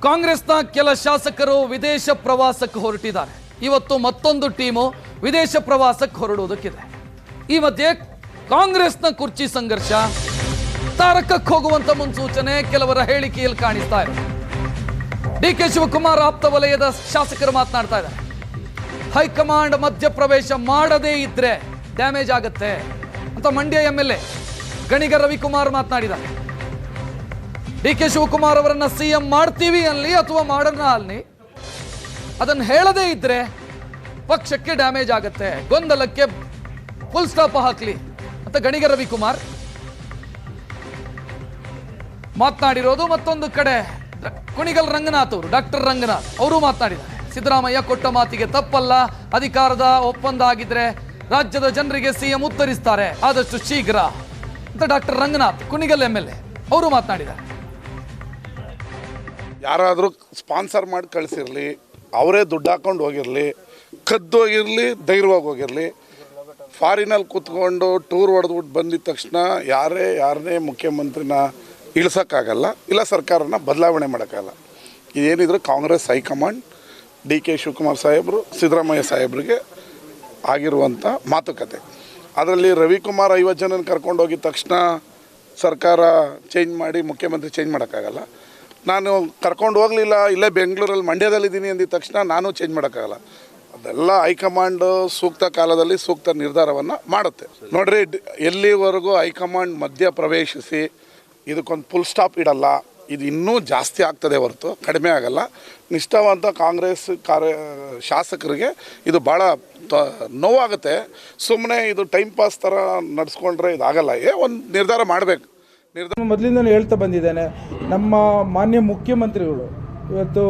ಕಾಂಗ್ರೆಸ್ನ ಕೆಲ ಶಾಸಕರು ವಿದೇಶ ಪ್ರವಾಸಕ್ಕೆ ಹೊರಟಿದ್ದಾರೆ. ಇವತ್ತು ಮತ್ತೊಂದು ಟೀಮು ವಿದೇಶ ಪ್ರವಾಸಕ್ಕೆ ಹೊರಡುವುದಕ್ಕಿದೆ. ಈ ಮಧ್ಯೆ ಕಾಂಗ್ರೆಸ್ನ ಕುರ್ಚಿ ಸಂಘರ್ಷ ತಾರಕಕ್ಕೆ ಹೋಗುವಂತ ಮುನ್ಸೂಚನೆ ಕೆಲವರ ಹೇಳಿಕೆಯಲ್ಲಿ ಕಾಣಿಸ್ತಾ ಇದೆ. ಡಿ.ಕೆ. ಶಿವಕುಮಾರ್ ಆಪ್ತ ವಲಯದ ಶಾಸಕರು ಮಾತನಾಡ್ತಾ ಇದ್ದಾರೆ. ಹೈಕಮಾಂಡ್ ಮಧ್ಯಪ್ರವೇಶ ಮಾಡದೇ ಇದ್ರೆ ಡ್ಯಾಮೇಜ್ ಆಗುತ್ತೆ ಅಂತ ಮಂಡ್ಯ MLA ಗಣಿಗ ರವಿಕುಮಾರ್ ಮಾತನಾಡಿದ್ದಾರೆ. ಡಿ.ಕೆ. ಶಿವಕುಮಾರ್ ಅವರನ್ನ CM ಮಾಡ್ತೀವಿ ಅನ್ಲಿ ಅಥವಾ ಮಾಡೋಣ ಅಲ್ಲಿ, ಅದನ್ನು ಹೇಳದೇ ಇದ್ರೆ ಪಕ್ಷಕ್ಕೆ ಡ್ಯಾಮೇಜ್ ಆಗುತ್ತೆ, ಗೊಂದಲಕ್ಕೆ ಫುಲ್ ಸ್ಟಾಪ್ ಹಾಕ್ಲಿ ಅಂತ ಗಣಿಗ ರವಿಕುಮಾರ್ ಮಾತನಾಡಿರೋದು. ಮತ್ತೊಂದು ಕಡೆ ಕುಣಿಗಲ್ ರಂಗನಾಥ್ ಅವರು, ಡಾಕ್ಟರ್ ರಂಗನಾಥ್ ಅವರು ಮಾತನಾಡಿದ್ದಾರೆ. ಸಿದ್ದರಾಮಯ್ಯ ಕೊಟ್ಟ ಮಾತಿಗೆ ತಪ್ಪಲ್ಲ, ಅಧಿಕಾರದ ಒಪ್ಪಂದ ಆಗಿದ್ರೆ ರಾಜ್ಯದ ಜನರಿಗೆ CM ಉತ್ತರಿಸ್ತಾರೆ ಆದಷ್ಟು ಶೀಘ್ರ ಅಂತ ಡಾಕ್ಟರ್ ರಂಗನಾಥ್ ಕುಣಿಗಲ್ MLA ಅವರು ಮಾತನಾಡಿದ್ದಾರೆ. ಯಾರಾದರೂ ಸ್ಪಾನ್ಸರ್ ಮಾಡಿ ಕಳಿಸಿರಲಿ, ಅವರೇ ದುಡ್ಡು ಹಾಕೊಂಡು ಹೋಗಿರಲಿ, ಕದ್ದೋಗಿರಲಿ, ಧೈರ್ಯವಾಗಿ ಹೋಗಿರಲಿ, ಫಾರಿನಲ್ಲಿ ಕೂತ್ಕೊಂಡು ಟೂರ್ ಹೊಡೆದ್ಬಿಟ್ಟು ಬಂದಿದ ತಕ್ಷಣ ಯಾರನ್ನೇ ಮುಖ್ಯಮಂತ್ರಿನ ಇಳಿಸೋಕ್ಕಾಗಲ್ಲ, ಇಲ್ಲ ಸರ್ಕಾರನ ಬದಲಾವಣೆ ಮಾಡೋಕ್ಕಾಗಲ್ಲ. ಇದೇನಿದ್ರು ಕಾಂಗ್ರೆಸ್ ಹೈಕಮಾಂಡ್ ಡಿ.ಕೆ. ಶಿವಕುಮಾರ್ ಸಾಹೇಬರು ಸಿದ್ದರಾಮಯ್ಯ ಸಾಹೇಬ್ರಿಗೆ ಆಗಿರುವಂಥ ಮಾತುಕತೆ. ಅದರಲ್ಲಿ ರವಿಕುಮಾರ್ 50 ಜನ ಕರ್ಕೊಂಡು ಹೋಗಿದ ತಕ್ಷಣ ಸರ್ಕಾರ ಚೇಂಜ್ ಮಾಡಿ ಮುಖ್ಯಮಂತ್ರಿ ಚೇಂಜ್ ಮಾಡೋಕ್ಕಾಗಲ್ಲ. ನಾನು ಕರ್ಕೊಂಡು ಹೋಗಲಿಲ್ಲ, ಇಲ್ಲೇ ಬೆಂಗಳೂರಲ್ಲಿ ಮಂಡ್ಯದಲ್ಲಿದ್ದೀನಿ ಅಂದಿದ ತಕ್ಷಣ ನಾನು ಚೇಂಜ್ ಮಾಡೋಕ್ಕಾಗಲ್ಲ. ಅದೆಲ್ಲ ಹೈಕಮಾಂಡ್ ಸೂಕ್ತ ಕಾಲದಲ್ಲಿ ಸೂಕ್ತ ನಿರ್ಧಾರವನ್ನು ಮಾಡುತ್ತೆ. ನೋಡ್ರಿ, ಎಲ್ಲಿವರೆಗೂ ಹೈಕಮಾಂಡ್ ಮಧ್ಯ ಪ್ರವೇಶಿಸಿ ಇದಕ್ಕೊಂದು ಫುಲ್ ಸ್ಟಾಪ್ ಇಡಲ್ಲ, ಇದು ಇನ್ನೂ ಜಾಸ್ತಿ ಆಗ್ತದೆ ಹೊರತು ಕಡಿಮೆ ಆಗಲ್ಲ. ನಿಷ್ಠಾವಂತ ಕಾಂಗ್ರೆಸ್ ಶಾಸಕರಿಗೆ ಇದು ಭಾಳ ನೋವಾಗುತ್ತೆ. ಸುಮ್ಮನೆ ಇದು ಟೈಮ್ ಪಾಸ್ ಥರ ನಡೆಸ್ಕೊಂಡ್ರೆ ಇದಾಗಲ್ಲ. ಒಂದು ನಿರ್ಧಾರ ಮಾಡಬೇಕು. ಮೊದಲಿಂದಲೂ ಹೇಳ್ತಾ ಬಂದಿದ್ದೇನೆ, ನಮ್ಮ ಮಾನ್ಯ ಮುಖ್ಯಮಂತ್ರಿಗಳು ಇವತ್ತು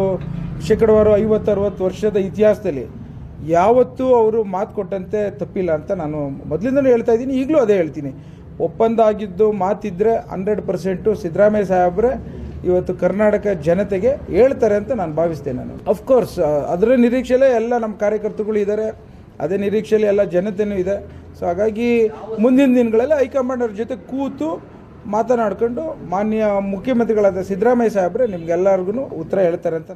ಶೇಕಡವಾರು 50-60 ವರ್ಷದ ಇತಿಹಾಸದಲ್ಲಿ ಯಾವತ್ತೂ ಅವರು ಮಾತು ಕೊಟ್ಟಂತೆ ತಪ್ಪಿಲ್ಲ ಅಂತ ನಾನು ಮೊದಲಿಂದಲೂ ಹೇಳ್ತಾ ಇದ್ದೀನಿ, ಈಗಲೂ ಅದೇ ಹೇಳ್ತೀನಿ. ಒಪ್ಪಂದ ಆಗಿದ್ದು ಮಾತಿದ್ರೆ 100% ಸಿದ್ದರಾಮಯ್ಯ ಸಾಹೇಬ್ರೆ ಇವತ್ತು ಕರ್ನಾಟಕ ಜನತೆಗೆ ಹೇಳ್ತಾರೆ ಅಂತ ನಾನು ಭಾವಿಸ್ತೇನೆ. ನಾನು ಅಫ್ಕೋರ್ಸ್ ಅದರ ನಿರೀಕ್ಷೆಯಲ್ಲೇ ಎಲ್ಲ ನಮ್ಮ ಕಾರ್ಯಕರ್ತರುಗಳು ಇದ್ದಾರೆ, ಅದೇ ನಿರೀಕ್ಷೆಯಲ್ಲಿ ಎಲ್ಲ ಜನತೆಯೂ ಇದೆ. ಸೊ ಹಾಗಾಗಿ ಮುಂದಿನ ದಿನಗಳಲ್ಲಿ ಹೈಕಮಾಂಡ್ ಅವ್ರ ಜೊತೆ ಕೂತು ಮಾತನಾಡ್ಕೊಂಡು ಮಾನ್ಯ ಮುಖ್ಯಮಂತ್ರಿಗಳಾದ ಸಿದ್ದರಾಮಯ್ಯ ಸಾಹೇಬ್ರೆ ನಿಮ್ಗೆಲ್ಲರಿಗೂ ಉತ್ತರ ಹೇಳ್ತಾರೆ ಅಂತ.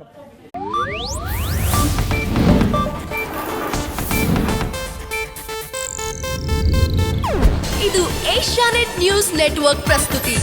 ಇದು ಏಷ್ಯಾನೆಟ್ ನ್ಯೂಸ್ ನೆಟ್ವರ್ಕ್ ಪ್ರಸ್ತುತಿ.